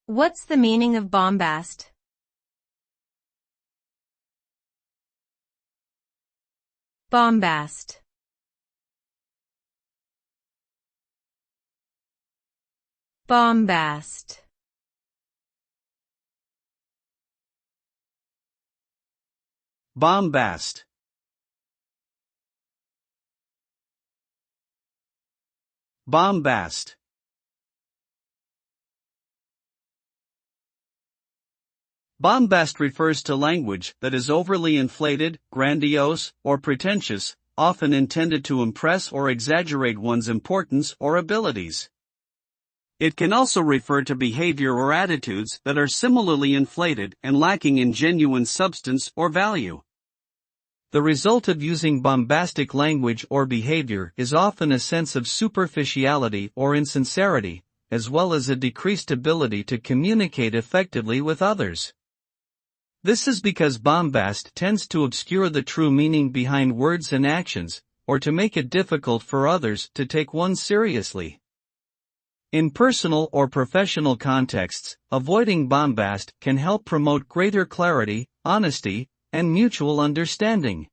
What's the meaning of bombast? Bombast. Bombast. Bombast. Bombast. Bombast refers to language that is overly inflated, grandiose, or pretentious, often intended to impress or exaggerate one's importance or abilities. It can also refer to behavior or attitudes that are similarly inflated and lacking in genuine substance or value. The result of using bombastic language or behavior is often a sense of superficiality or insincerity, as well as a decreased ability to communicate effectively with others. This is because bombast tends to obscure the true meaning behind words and actions, or to make it difficult for others to take one seriously. In personal or professional contexts, avoiding bombast can help promote greater clarity, honesty, and mutual understanding.